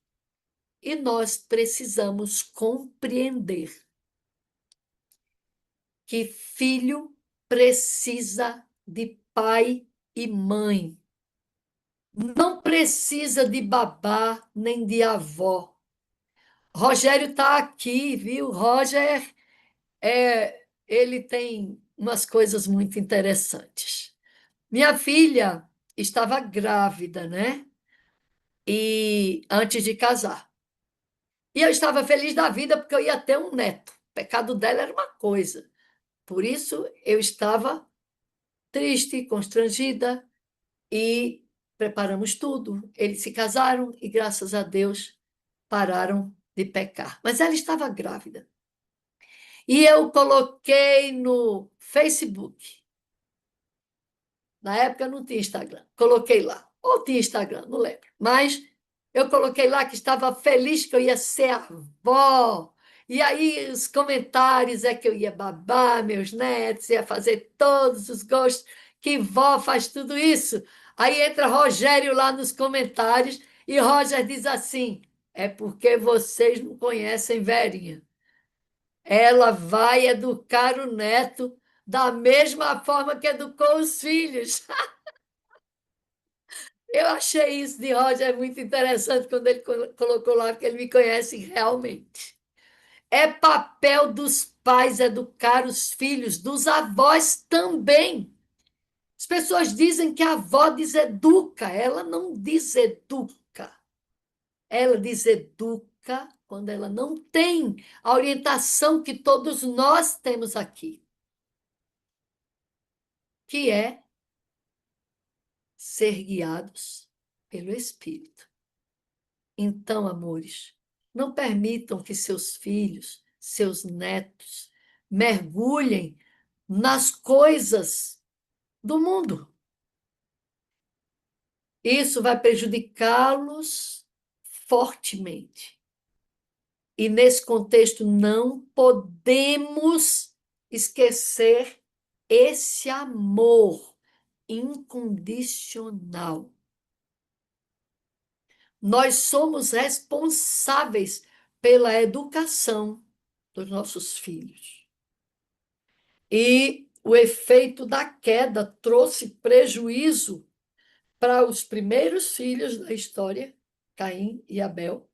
E nós precisamos compreender que filho precisa de pai e mãe. Não precisa de babá nem de avó. Rogério está aqui, viu? Roger, ele tem umas coisas muito interessantes. Minha filha estava grávida, né? E antes de casar. E eu estava feliz da vida porque eu ia ter um neto. O pecado dela era uma coisa. Por isso eu estava triste, constrangida e preparamos tudo. Eles se casaram e, graças a Deus, pararam de pecar. Mas ela estava grávida. E eu coloquei no Facebook. Na época não tinha Instagram. Coloquei lá. Ou tinha Instagram, não lembro. Mas eu coloquei lá que estava feliz que eu ia ser avó. E aí os comentários é que eu ia babar meus netos, ia fazer todos os gostos, que vó faz tudo isso. Aí entra Rogério lá nos comentários e Roger diz assim: é porque vocês não conhecem Verinha. Ela vai educar o neto da mesma forma que educou os filhos. Eu achei isso de Roger muito interessante quando ele colocou lá que ele me conhece realmente. É papel dos pais educar os filhos, dos avós também. As pessoas dizem que a avó deseduca, ela não deseduca. Ela deseduca quando ela não tem a orientação que todos nós temos aqui, que é ser guiados pelo Espírito. Então, amores, não permitam que seus filhos, seus netos, mergulhem nas coisas do mundo. Isso vai prejudicá-los fortemente. E nesse contexto, não podemos esquecer esse amor incondicional. Nós somos responsáveis pela educação dos nossos filhos. E o efeito da queda trouxe prejuízo para os primeiros filhos da história, Caim e Abel,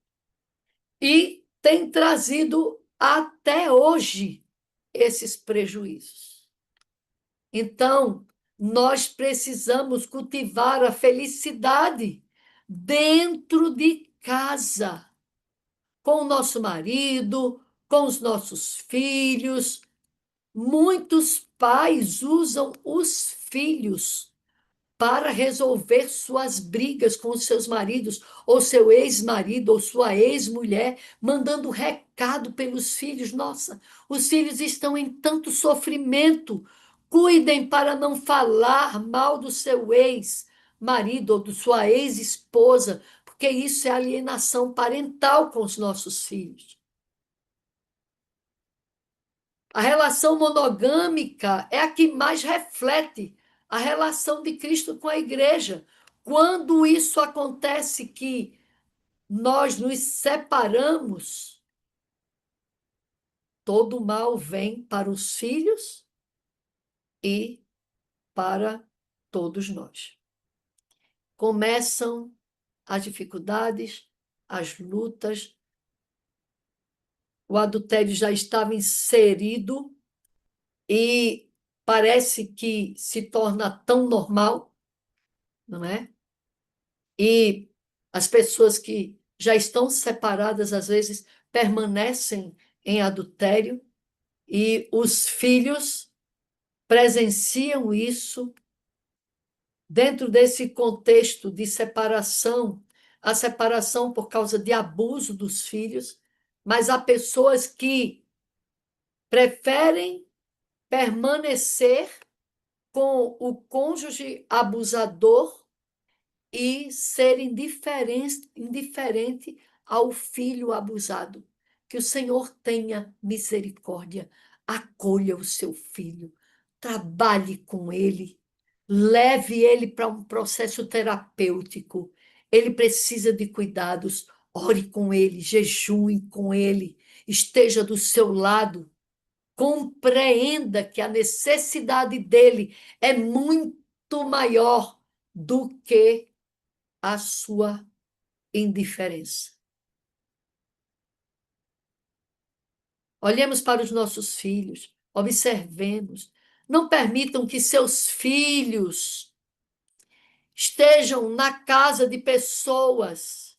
e tem trazido até hoje esses prejuízos. Então, nós precisamos cultivar a felicidade dentro de casa, com o nosso marido, com os nossos filhos. Muitos pais usam os filhos para resolver suas brigas com os seus maridos, ou seu ex-marido, ou sua ex-mulher, mandando recado pelos filhos. Nossa, os filhos estão em tanto sofrimento. Cuidem para não falar mal do seu ex-marido ou da sua ex-esposa, porque isso é alienação parental com os nossos filhos. A relação monogâmica é a que mais reflete a relação de Cristo com a igreja. Quando isso acontece que nós nos separamos, todo o mal vem para os filhos e para todos nós. Começam as dificuldades, as lutas, o adultério já estava inserido e parece que se torna tão normal, não é? E as pessoas que já estão separadas, às vezes, permanecem em adultério, e os filhos presenciam isso dentro desse contexto de separação, a separação por causa de abuso dos filhos, mas há pessoas que preferem permanecer com o cônjuge abusador e ser indiferente ao filho abusado. Que o Senhor tenha misericórdia, acolha o seu filho, trabalhe com ele, leve ele para um processo terapêutico. Ele precisa de cuidados, ore com ele, jejue com ele, esteja do seu lado, compreenda que a necessidade dele é muito maior do que a sua indiferença. Olhemos para os nossos filhos, observemos. Não permitam que seus filhos estejam na casa de pessoas.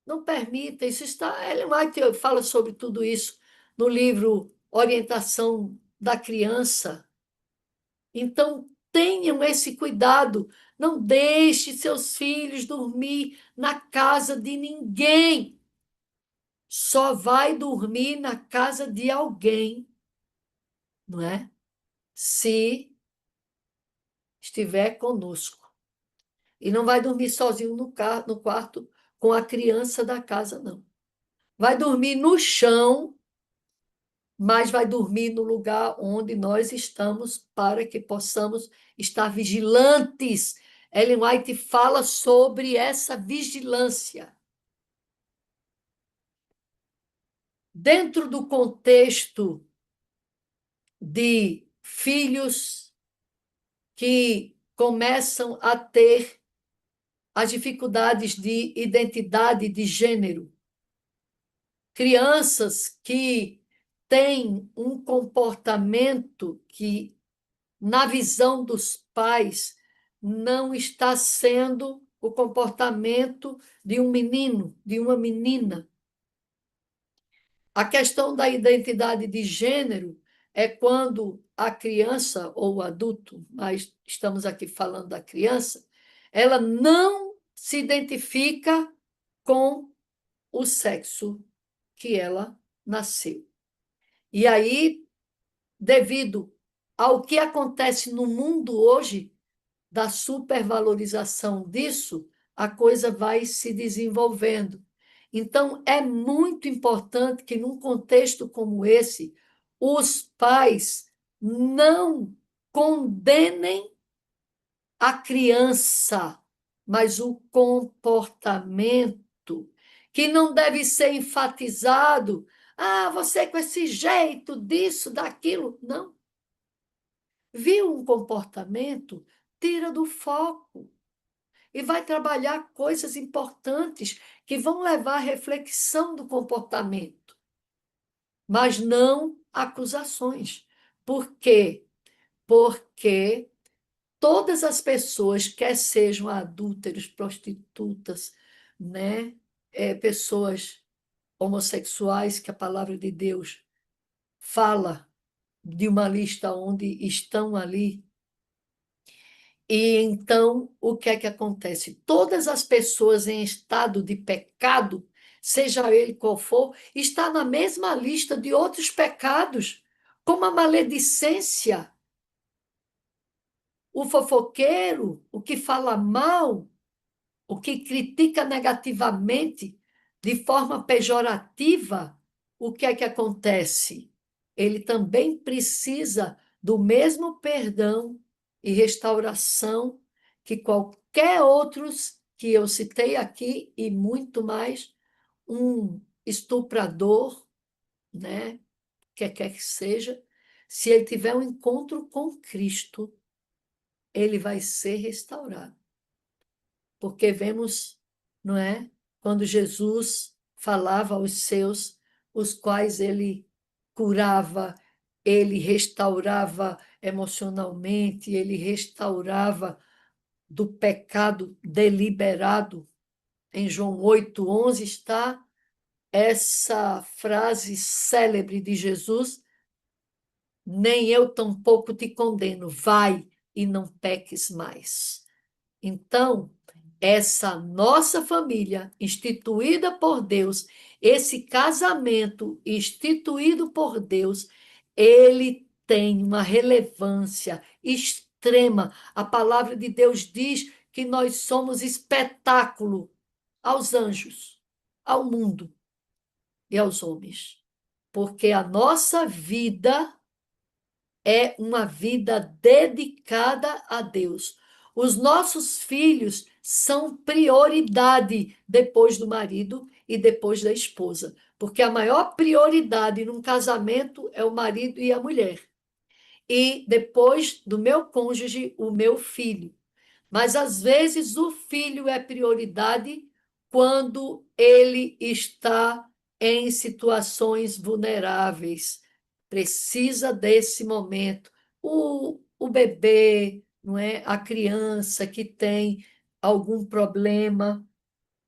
Não permita, isso está. Ellen White fala sobre tudo isso no livro Orientação da Criança. Então, tenham esse cuidado. Não deixe seus filhos dormir na casa de ninguém. Só vai dormir na casa de alguém, não é? Se estiver conosco. E não vai dormir sozinho no quarto com a criança da casa, não. Vai dormir no chão, mas vai dormir no lugar onde nós estamos para que possamos estar vigilantes. Ellen White fala sobre essa vigilância. Dentro do contexto de filhos que começam a ter as dificuldades de identidade de gênero, crianças que têm um comportamento que, na visão dos pais, não está sendo o comportamento de um menino, de uma menina. A questão da identidade de gênero é quando a criança ou o adulto, mas estamos aqui falando da criança, ela não se identifica com o sexo que ela nasceu. E aí, devido ao que acontece no mundo hoje, da supervalorização disso, a coisa vai se desenvolvendo. Então, é muito importante que, num contexto como esse, os pais não condenem a criança, mas o comportamento, que não deve ser enfatizado. Ah, você com esse jeito disso, daquilo. Não. Viu um comportamento? Tira do foco e vai trabalhar coisas importantes que vão levar à reflexão do comportamento, mas não acusações. Por quê? Porque todas as pessoas, quer sejam adúlteros, prostitutas, né? Pessoas homossexuais, que a palavra de Deus fala de uma lista onde estão ali. E então, o que é que acontece? Todas as pessoas em estado de pecado, seja ele qual for, está na mesma lista de outros pecados, como a maledicência, o fofoqueiro, o que fala mal, o que critica negativamente, de forma pejorativa. O que é que acontece? Ele também precisa do mesmo perdão e restauração que qualquer outros que eu citei aqui e muito mais um estuprador, né, que quer que seja, se ele tiver um encontro com Cristo, ele vai ser restaurado. Porque vemos, não é? Quando Jesus falava aos seus, os quais ele curava, ele restaurava emocionalmente, ele restaurava do pecado deliberado. Em João 8:11 está essa frase célebre de Jesus: nem eu tampouco te condeno, vai e não peques mais. Então, essa nossa família instituída por Deus, esse casamento instituído por Deus, ele tem uma relevância extrema. A palavra de Deus diz que nós somos espetáculo aos anjos, ao mundo e aos homens, porque a nossa vida é uma vida dedicada a Deus. Os nossos filhos são prioridade depois do marido e depois da esposa, porque a maior prioridade num casamento é o marido e a mulher. E depois do meu cônjuge, o meu filho. Mas às vezes o filho é prioridade quando ele está em situações vulneráveis. Precisa desse momento. O bebê, não é? A criança que tem algum problema,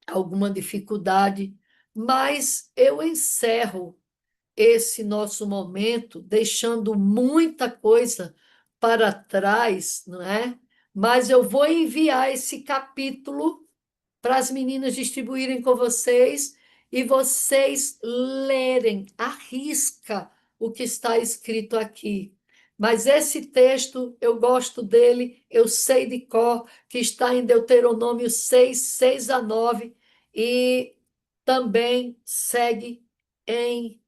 alguma dificuldade. Mas eu encerro esse nosso momento, deixando muita coisa para trás, não é? Mas eu vou enviar esse capítulo para as meninas distribuírem com vocês e vocês lerem à risca o que está escrito aqui. Mas esse texto, eu gosto dele, eu sei de cor, que está em Deuteronômio 6:6-9, e também segue em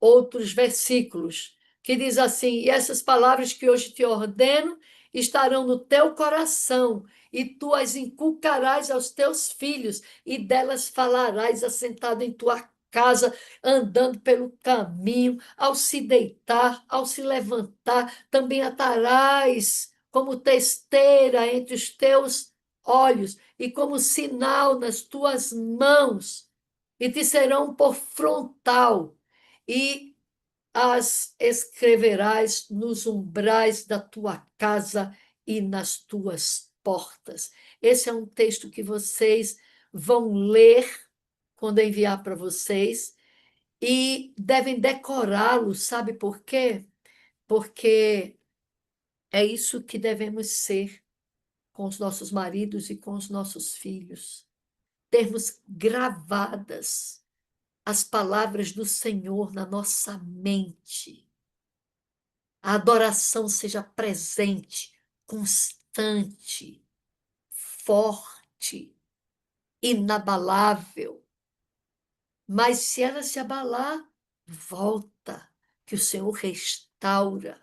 outros versículos, que diz assim: e essas palavras que hoje te ordeno estarão no teu coração, e tu as inculcarás aos teus filhos, e delas falarás assentado em tua casa, andando pelo caminho, ao se deitar, ao se levantar, também atarás como testeira entre os teus olhos e como sinal nas tuas mãos, e te serão por frontal, e as escreverás nos umbrais da tua casa e nas tuas portas. Esse é um texto que vocês vão ler quando eu enviar para vocês e devem decorá-lo, sabe por quê? Porque é isso que devemos ser com os nossos maridos e com os nossos filhos. Termos gravadas as palavras do Senhor na nossa mente. A adoração seja presente, constante, forte, inabalável. Mas se ela se abalar, volta, que o Senhor restaura.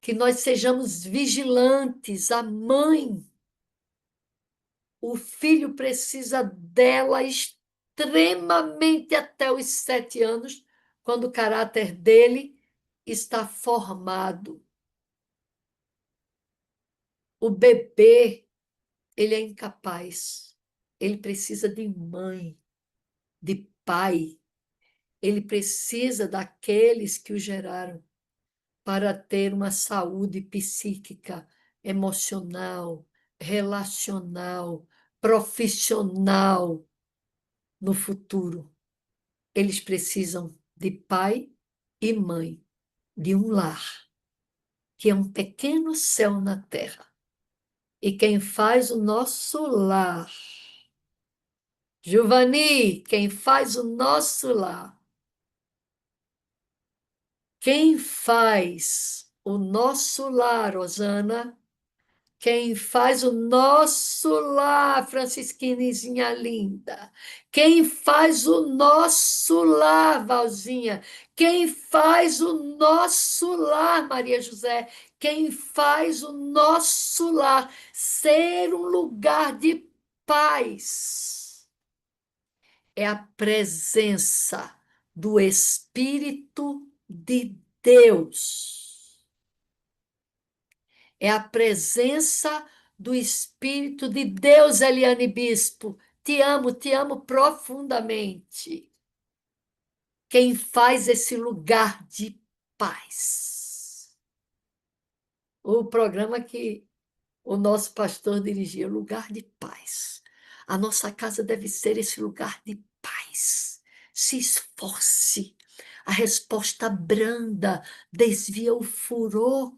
Que nós sejamos vigilantes. A mãe, o filho precisa dela extremamente até os 7 anos, quando o caráter dele está formado. O bebê, ele é incapaz. Ele precisa de mãe, de pai. Ele precisa daqueles que o geraram para ter uma saúde psíquica, emocional, relacional, profissional no futuro. Eles precisam de pai e mãe, de um lar, que é um pequeno céu na terra. E quem faz o nosso lar, Giovanni, quem faz o nosso lar, quem faz o nosso lar, Osana, quem faz o nosso lar, Francisquinezinha linda, quem faz o nosso lar, Valzinha, quem faz o nosso lar, Maria José, quem faz o nosso lar ser um lugar de paz, é a presença do Espírito de Deus. É a presença do Espírito de Deus, Eliane Bispo. Te amo profundamente. Quem faz esse lugar de paz. O programa que o nosso pastor dirigia, Lugar de Paz. A nossa casa deve ser esse lugar de paz. Se esforce. A resposta branda desvia o furor.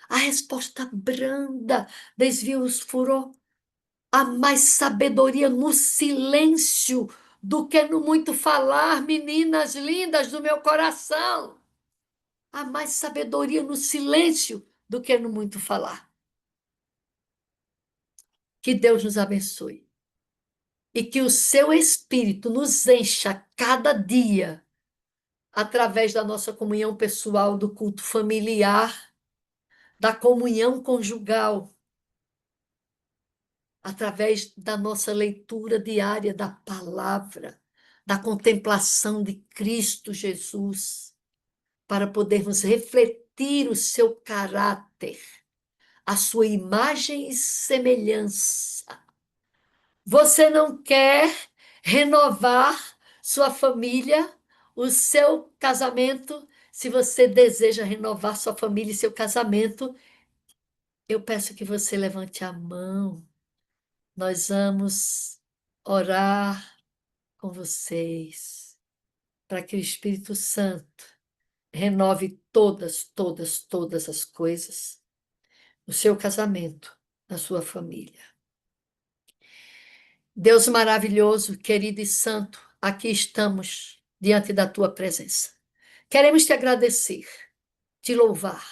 A resposta branda desvia os furor. Há mais sabedoria no silêncio do que no muito falar, meninas lindas do meu coração. Há mais sabedoria no silêncio do que no muito falar. Que Deus nos abençoe. E que o seu Espírito nos encha cada dia, através da nossa comunhão pessoal, do culto familiar, da comunhão conjugal, através da nossa leitura diária da palavra, da contemplação de Cristo Jesus, para podermos refletir o seu caráter, a sua imagem e semelhança. Você não quer renovar sua família, o seu casamento? Se você deseja renovar sua família e seu casamento, eu peço que você levante a mão. Nós vamos orar com vocês para que o Espírito Santo renove todas as coisas, o seu casamento, a sua família. Deus maravilhoso, querido e santo, aqui estamos diante da tua presença. Queremos te agradecer, te louvar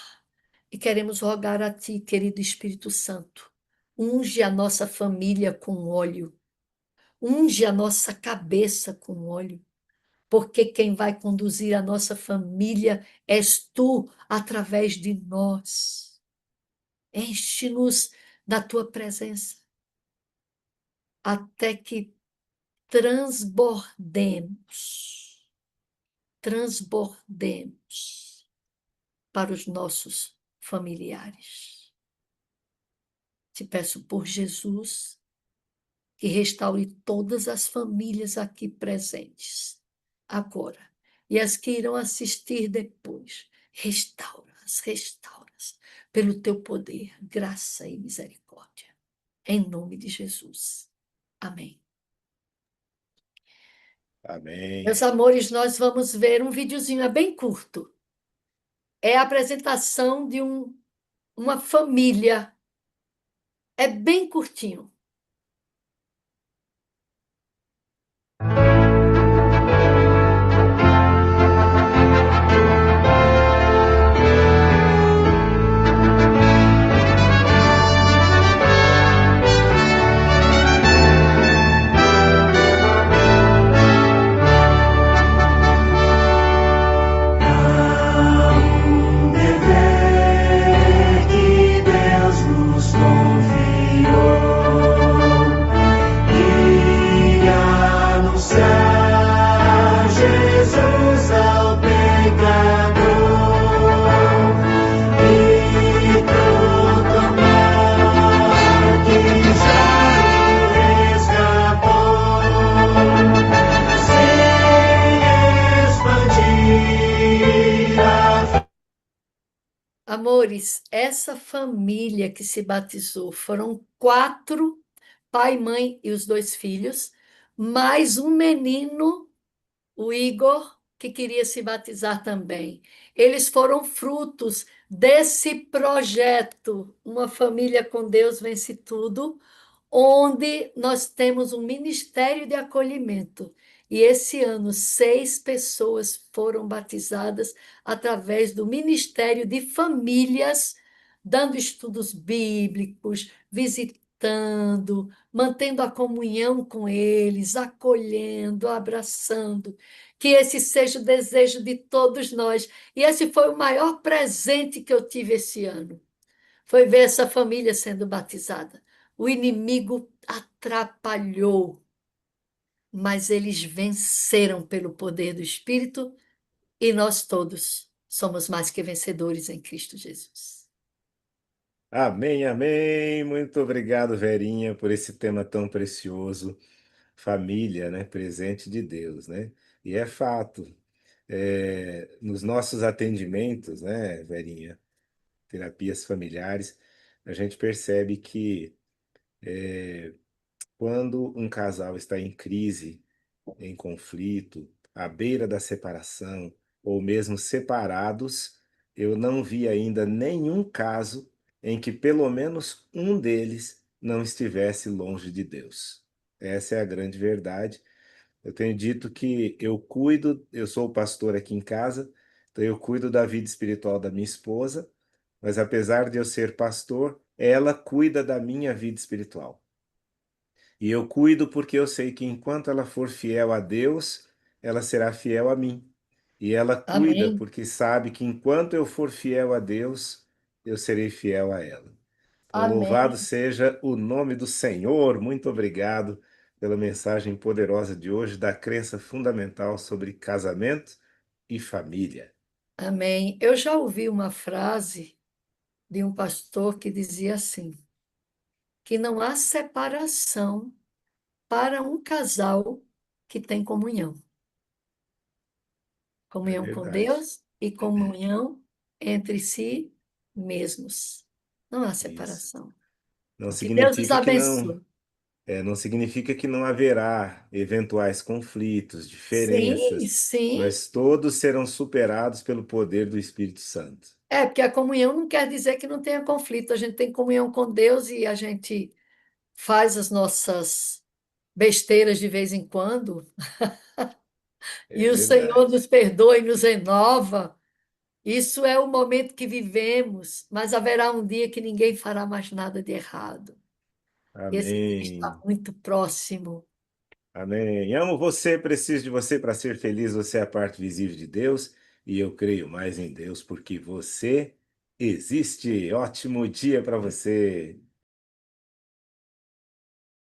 e queremos rogar a ti, querido Espírito Santo, unge a nossa família com óleo, unge a nossa cabeça com óleo, porque quem vai conduzir a nossa família és tu através de nós. Enche-nos da tua presença, até que transbordemos para os nossos familiares. Te peço por Jesus que restaure todas as famílias aqui presentes, agora, e as que irão assistir depois. Restaura-as, pelo teu poder, graça e misericórdia. Em nome de Jesus. Amém. Amém. Meus amores, nós vamos ver um videozinho, é bem curto. É a apresentação de uma família. É bem curtinho. Um dever que Deus nos confiou e anunciar Jesus ao pecador e proclamar que já o resgatou, sem expandir a Amores, essa família que se batizou foram 4, pai, mãe e os 2 filhos, mais um menino, o Igor, que queria se batizar também. Eles foram frutos desse projeto, Uma Família com Deus Vence Tudo, onde nós temos um ministério de acolhimento. E esse ano, 6 pessoas foram batizadas através do Ministério de Famílias, dando estudos bíblicos, visitando, mantendo a comunhão com eles, acolhendo, abraçando. Que esse seja o desejo de todos nós. E esse foi o maior presente que eu tive esse ano. Foi ver essa família sendo batizada. O inimigo atrapalhou. mas eles venceram pelo poder do Espírito e nós todos somos mais que vencedores em Cristo Jesus. Amém, amém. Muito obrigado, Verinha, por esse tema tão precioso. Família, né? Presente de Deus, né? E é fato. Nos nossos atendimentos, né, Verinha, terapias familiares, a gente percebe que quando um casal está em crise, em conflito, à beira da separação, ou mesmo separados, eu não vi ainda nenhum caso em que pelo menos um deles não estivesse longe de Deus. Essa é a grande verdade. Eu tenho dito que eu sou o pastor aqui em casa, então eu cuido da vida espiritual da minha esposa, mas apesar de eu ser pastor, ela cuida da minha vida espiritual. E eu cuido porque eu sei que enquanto ela for fiel a Deus, ela será fiel a mim. E ela cuida Amém. porque sabe que enquanto eu for fiel a Deus, eu serei fiel a ela. Então, louvado Amém. seja o nome do Senhor. Muito obrigado pela mensagem poderosa de hoje da crença fundamental sobre casamento e família. Amém. Eu já ouvi uma frase de um pastor que dizia assim: que não há separação para um casal que tem comunhão. É Comunhão com verdade. Deus e comunhão entre si mesmos. Não há Isso. separação. Não Que Deus os significa que não. abençoe. Não significa que não haverá eventuais conflitos, Sim, diferenças, sim. mas todos serão superados pelo poder do Espírito Santo. É, porque a comunhão não quer dizer que não tenha conflito. A gente tem comunhão com Deus e a gente faz as nossas besteiras de vez em quando, É e o Senhor verdade. nos perdoa e nos renova. Isso é o momento que vivemos, mas haverá um dia que ninguém fará mais nada de errado. E esse dia está Amém. muito próximo. Amém. Amo você, preciso de você para ser feliz. Você é a parte visível de Deus e eu creio mais em Deus porque você existe. Ótimo dia para você.